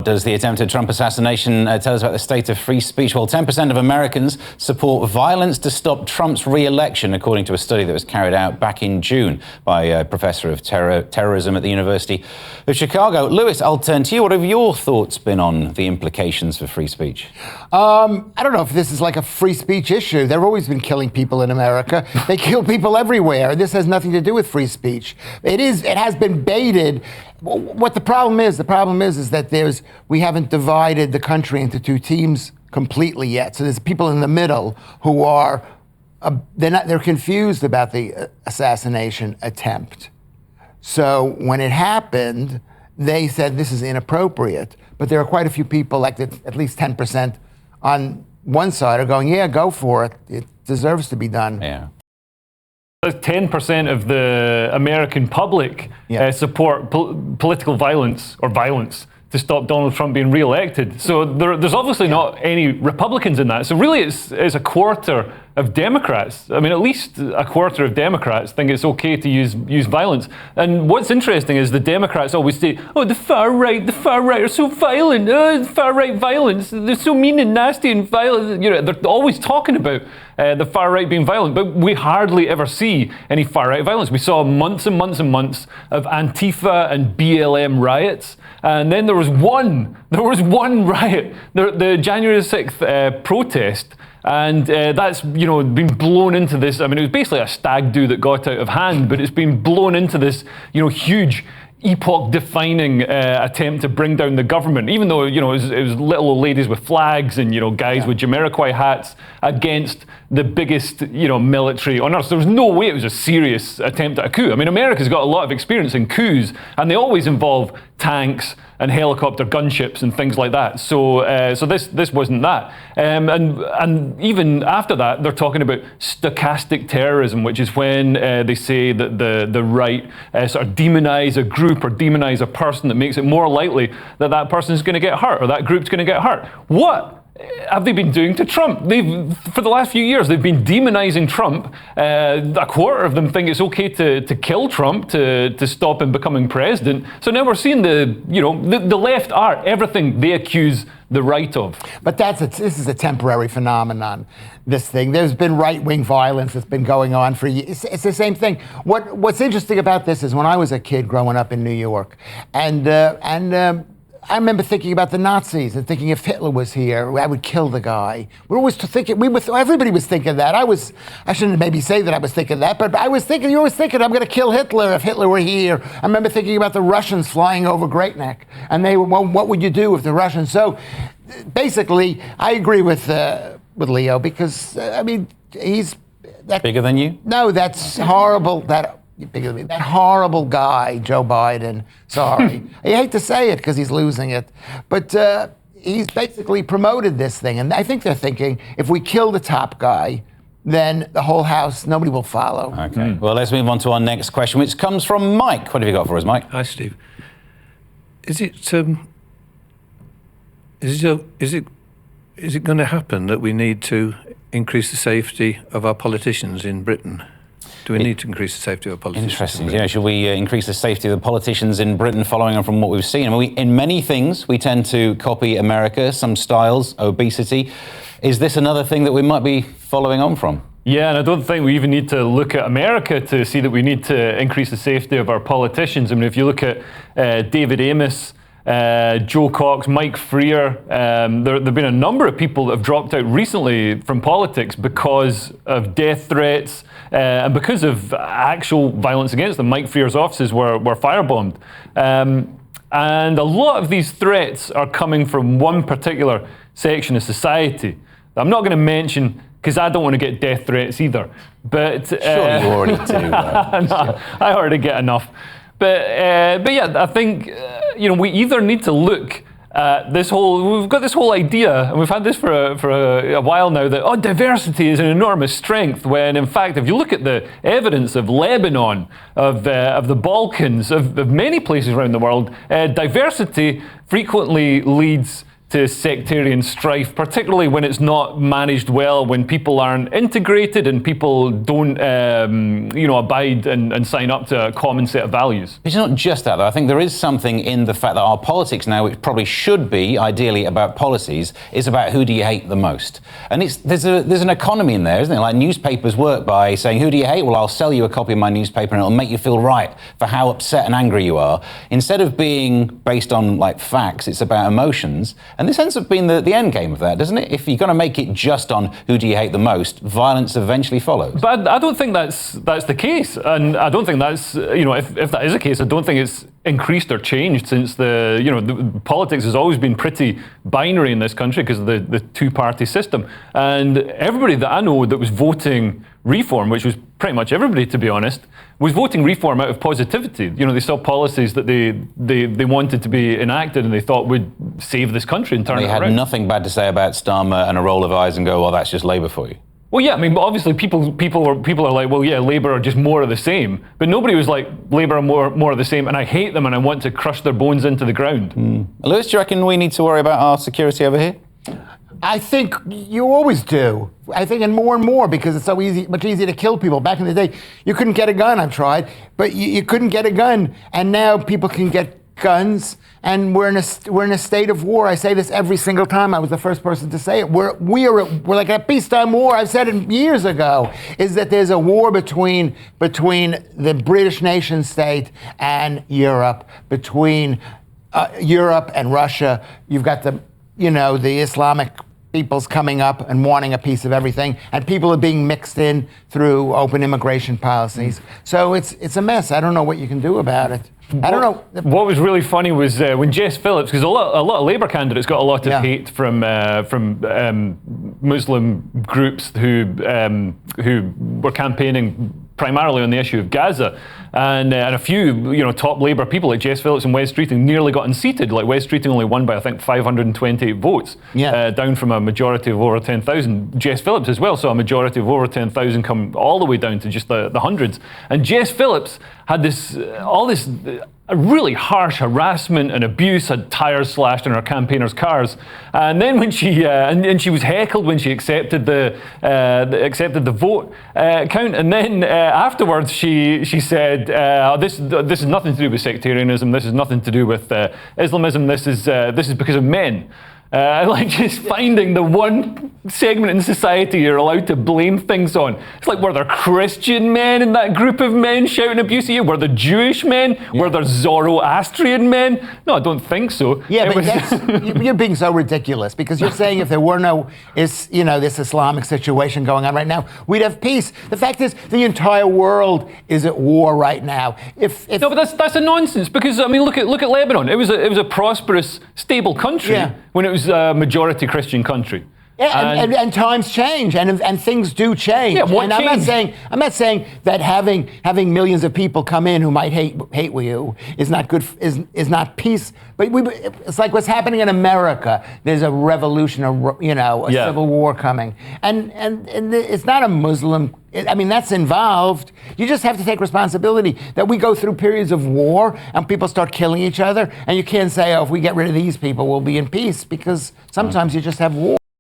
Does the attempted Trump assassination tell us about the state of free speech? Well, 10% of Americans support violence to stop Trump's re-election, according to a study that was carried out back in June by a professor of terrorism at the University of Chicago. Lewis, I'll turn to you. What have your thoughts been on the implications for free speech? I don't know if this is like a free speech issue. They've always been killing people in America. They kill people everywhere. This has nothing to do with free speech. It has been baited. What the problem is that we haven't divided the country into two teams completely yet. So there's people in the middle who are they're confused about the assassination attempt. So when it happened, they said this is inappropriate. But there are quite a few people, like at least 10% on one side, are going, yeah, go for it. It deserves to be done. Yeah. 10% of the American public support political violence or violence to stop Donald Trump being re-elected. So there's obviously not any Republicans in that. So really it's a quarter of Democrats. I mean, at least a quarter of Democrats think it's okay to use violence. And what's interesting is the Democrats always say, oh, the far right are so violent. Far right violence. They're so mean and nasty and violent. You know, they're always talking about the far right being violent, but we hardly ever see any far right violence. We saw months and months and months of Antifa and BLM riots. And then there was one riot, the January 6th protest. And that's, been blown into this. I mean, it was basically a stag do that got out of hand, but it's been blown into this, huge epoch-defining attempt to bring down the government, even though, it was little old ladies with flags and, guys with Jamiroquai hats against the biggest, military on earth. So there was no way it was a serious attempt at a coup. I mean, America's got a lot of experience in coups, and they always involve tanks and helicopter gunships and things like that. So this wasn't that. And even after that, they're talking about stochastic terrorism, which is when they say that the right sort of demonize a group or demonize a person that makes it more likely that that person is going to get hurt or that group's going to get hurt. What have they been doing to Trump? For the last few years, they've been demonizing Trump. A quarter of them think it's okay to kill Trump to stop him becoming president. So now we're seeing the left are everything they accuse the right of. But this is a temporary phenomenon, this thing. There's been right-wing violence that's been going on for years. It's the same thing. What's interesting about this is when I was a kid growing up in New York, and I remember thinking about the Nazis and thinking if Hitler was here, I would kill the guy. We're always thinking, everybody was thinking that. I shouldn't maybe say that I was thinking that, but you're always thinking, I'm going to kill Hitler if Hitler were here. I remember thinking about the Russians flying over Great Neck, and what would you do if the Russians? So basically, I agree with Leo because, he's... Bigger than you? No, that's horrible. That horrible guy, Joe Biden, sorry. I hate to say it because he's losing it, but he's basically promoted this thing. And I think they're thinking, if we kill the top guy, then the whole house, nobody will follow. Okay, well, let's move on to our next question, which comes from Mike. What have you got for us, Mike? Hi, Steve. Is it going to happen that we need to increase the safety of our politicians in Britain? Do we need to increase the safety of our politicians? Interesting. Yeah, should we increase the safety of the politicians in Britain following on from what we've seen? I mean, in many things, we tend to copy America, some styles, obesity. Is this another thing that we might be following on from? Yeah, and I don't think we even need to look at America to see that we need to increase the safety of our politicians. I mean, if you look at David Amos, Joe Cox, Mike Freer, there have been a number of people that have dropped out recently from politics because of death threats and because of actual violence against them. Mike Freer's offices were firebombed. And a lot of these threats are coming from one particular section of society. I'm not going to mention, because I don't want to get death threats either. But sure, you already do. No, I already get enough. But yeah, I think we either need to look at we've got this whole idea, and we've had this for a while now, that diversity is an enormous strength, when in fact, if you look at the evidence of Lebanon, of the Balkans, of many places around the world, diversity frequently leads to sectarian strife, particularly when it's not managed well, when people aren't integrated and people don't, abide and sign up to a common set of values. It's not just that, though. I think there is something in the fact that our politics now, which probably should be ideally about policies, is about who do you hate the most. And there's an economy in there, isn't it? Like newspapers work by saying, who do you hate? Well, I'll sell you a copy of my newspaper and it'll make you feel right for how upset and angry you are. Instead of being based on like facts, it's about emotions. And this ends up being the end game of that, doesn't it? If you're going to make it just on who do you hate the most, violence eventually follows. But I don't think that's the case. And I don't think that's, if that is the case, I don't think it's increased or changed since the politics has always been pretty binary in this country because of the two-party system. And everybody that I know that was voting reform, which was pretty much everybody, to be honest, was voting reform out of positivity. They saw policies that they wanted to be enacted and they thought would save this country and turn it around. They had nothing bad to say about Starmer and a roll of eyes and go, well, that's just Labour for you. Well, yeah, I mean, but obviously people are like, well, yeah, Labour are just more of the same. But nobody was like, Labour are more of the same, and I hate them and I want to crush their bones into the ground. Lewis, do you reckon we need to worry about our security over here? I think you always do. I think, and more, because it's so easy, much easier to kill people. Back in the day, you couldn't get a gun. I've tried, but you couldn't get a gun, and now people can get guns, and we're in a state of war. I say this every single time. I was the first person to say it. We're like a peacetime war. I've said it years ago. Is that there's a war between the British nation state and Europe, between Europe and Russia. You've got the Islamic people's coming up and wanting a piece of everything, and people are being mixed in through open immigration policies. So it's a mess. I don't know what you can do about it. I don't know. What was really funny was when Jess Phillips, because a lot of Labour candidates got a lot of hate from Muslim groups who were campaigning primarily on the issue of Gaza, and a few top Labour people like Jess Phillips and Wes Streeting nearly got unseated. Like Wes Streeting only won by I think 528 votes, down from a majority of over 10,000. Jess Phillips as well saw a majority of over 10,000 come all the way down to just the hundreds. And Jess Phillips had all this really harsh harassment and abuse, had tires slashed in her campaigners' cars, and then when she and she was heckled when she accepted the vote count, and then afterwards she said, this is nothing to do with sectarianism, this is nothing to do with Islamism, this is because of men. Like just finding the one segment in society you're allowed to blame things on. It's like, were there Christian men in that group of men shouting abuse at you? Were there Jewish men? Yeah. Were there Zoroastrian men? No, I don't think so. Yeah, but you're being so ridiculous, because you're saying if there were no this Islamic situation going on right now, we'd have peace. The fact is, the entire world is at war right now. No, but that's a nonsense, because I mean, look at Lebanon. It was a prosperous, stable country when it was a majority Christian country. Yeah, and times change, and things do change. Yeah, what and change? I'm not saying that having millions of people come in who might hate you is not good, is not peace. But it's like what's happening in America. There's a revolution, a civil war coming, and it's not a Muslim. I mean, that's involved. You just have to take responsibility that we go through periods of war and people start killing each other, and you can't say, oh, if we get rid of these people, we'll be in peace, because sometimes you just have war.